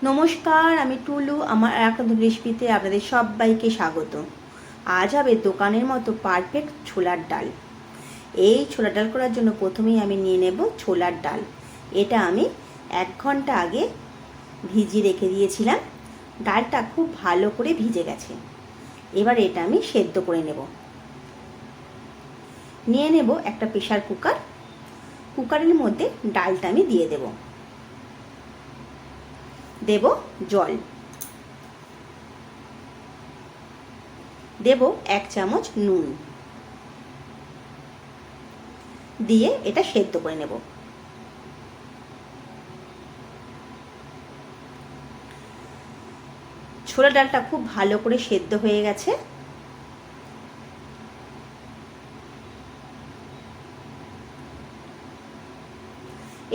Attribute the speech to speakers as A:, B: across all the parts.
A: নমস্কার, আমি টুলু। আমার একটা রেসিপিতে আপনাদের সবাইকে স্বাগত। আজ হবে দোকানের মতো পারফেক্ট ছোলার ডাল। এই ছোলার ডাল করার জন্য প্রথমেই আমি নিয়ে নেব ছোলার ডাল। এটা আমি 1 ঘন্টা আগে ভিজিয়ে রেখে দিয়েছিলাম। ডালটা খুব ভালো করে ভিজে গেছে। এবার এটা আমি সেদ্ধ করে নেব। নিয়ে নেব একটা প্রেসার কুকার। কুকারের মধ্যে ডালটা আমি দিয়ে দেব জল, দেব 1 চামচ নুন, দিয়ে এটা সেদ্ধ করে নেব। ছোলা ডালটা খুব ভালো করে সেদ্ধ হয়ে গেছে।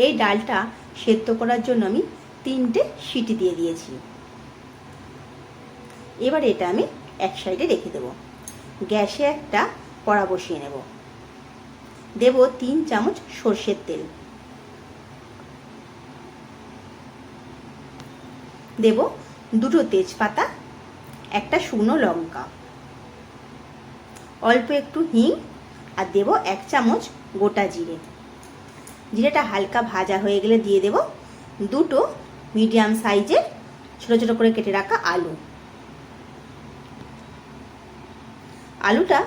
A: এই ডালটা সেদ্ধ করার জন্য আমি 3টে সিটি দিয়ে দিয়েছি। এবার এটা আমি এক সাইডে রেখে দেব। গ্যাসে একটা কড়া বসিয়ে নেব। দেব 3 চামচ সর্ষের তেল, দেব 2টো তেজপাতা, একটা শুকনো লঙ্কা, অল্প একটু হিং, আর দেব 1 চামচ গোটা জিরে। জিরেটা হালকা ভাজা হয়ে গেলে দিয়ে দেব 2টো মিডিয়াম সাইজের ছোট ছোট করে কেটে রাখা আলু। আলুটা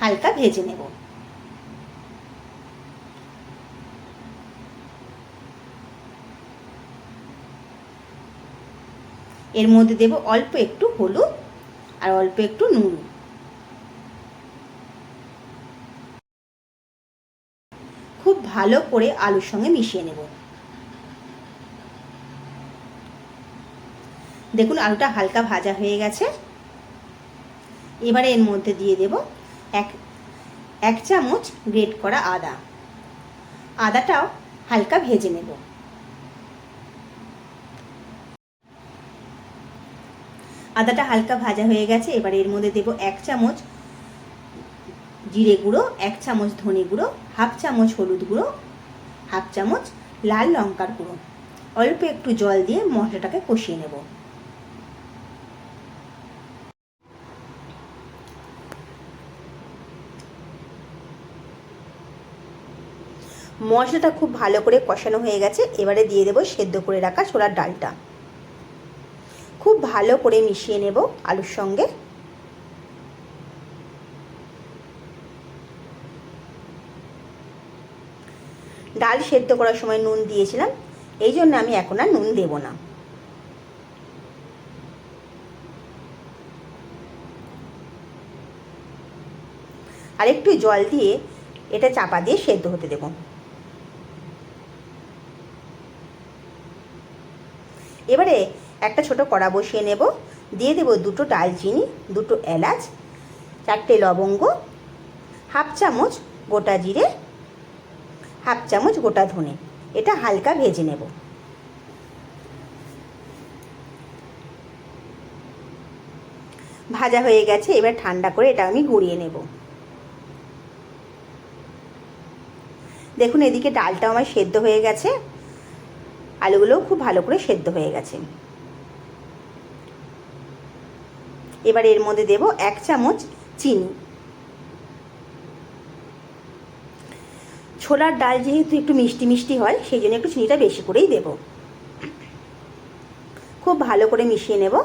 A: হালকা ভেজে নেব। এর মধ্যে দেব অল্প একটু হলুদ আর অল্প একটু নুন। খুব ভালো করে আলুর সঙ্গে মিশিয়ে নেব। দেখুন আলুটা হালকা ভাজা হয়ে গেছে। এবারে এর মধ্যে দিয়ে দেব এক চামচ গ্রেট করা আদা। আদাটাও হালকা ভেজে নেব। আদাটা হালকা ভাজা হয়ে গেছে। এবার এর মধ্যে দেব 1 চামচ জিরে গুঁড়ো, 1 চামচ ধনে গুঁড়ো, হাফ চামচ হলুদ গুঁড়ো, হাফ চামচ লাল লঙ্কার গুঁড়ো। অল্প একটু জল দিয়ে মশলাটাকে কষিয়ে নেব। মশলাটা খুব ভালো করে কষানো হয়ে গেছে। এবারে দিয়ে দেব সেদ্ধ করে রাখা ছোলার ডালটা। খুব ভালো করে মিশিয়ে নেব আলুর সঙ্গে। ডাল সেদ্ধ করার সময় নুন দিয়েছিলাম, এই জন্য আমি এখন আর নুন দেব না। আর একটু জল দিয়ে এটা চাপা দিয়ে সেদ্ধ হতে দেব। এবারে একটা ছোট কড়া বসিয়ে নেব। দিয়ে দেব 2টো দারচিনি, 2টো এলাচ, 4টে লবঙ্গ, হাফ চামচ গোটা জিরে, হাফ চামচ গোটা ধনে। এটা হালকা ভেজে নেব। ভাজা হয়ে গেছে। এবার ঠান্ডা করে এটা আমি গুঁড়িয়ে নেব। দেখুন এদিকে ডালটা আমার সেদ্ধ হয়ে গেছে, আলুগুলোও খুব ভালো করে সেদ্ধ হয়ে গেছে। এবার এর মধ্যে দেব 1 চামচ চিনি। ছোলার ডাল যেহেতু একটু মিষ্টি মিষ্টি হয়, সেই জন্য একটু চিনিটা বেশি করেই দেব। খুব ভালো করে মিশিয়ে নেব।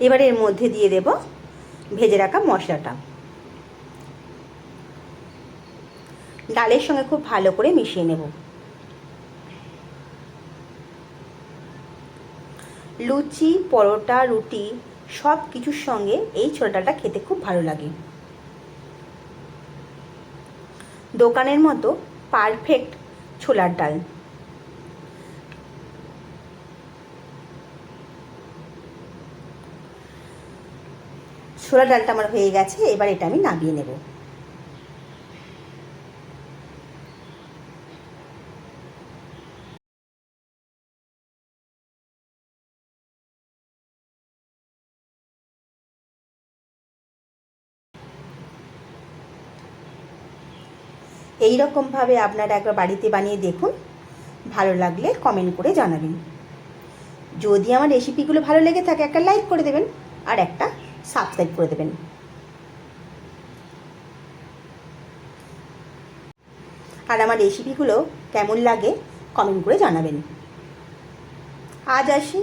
A: এবার এর মধ্যে দিয়ে দেব ভেজে রাখা মশলাটা। ডালের সঙ্গে খুব ভালো করে মিশিয়ে নেব। লুচি, পরোটা, রুটি সব কিছুর সঙ্গে এই ছোলা ডালটা খেতে খুব ভালো লাগে। দোকানের মতো পারফেক্ট ছোলার ডাল। ছোলা ডালটা আমার হয়ে গেছে। এবার এটা আমি নামিয়ে নেব। এই রকমভাবে আপনারা একবার বাড়িতে বানিয়ে দেখুন, ভালো লাগলে কমেন্ট করে জানাবেন। যদি আমার রেসিপিগুলো ভালো লেগে থাকে একটা লাইক করে দেবেন আর একটা সাবস্ক্রাইব করে দেবেন। আর আমার রেসিপিগুলো কেমন লাগে কমেন্ট করে জানাবেন। আজ আসি।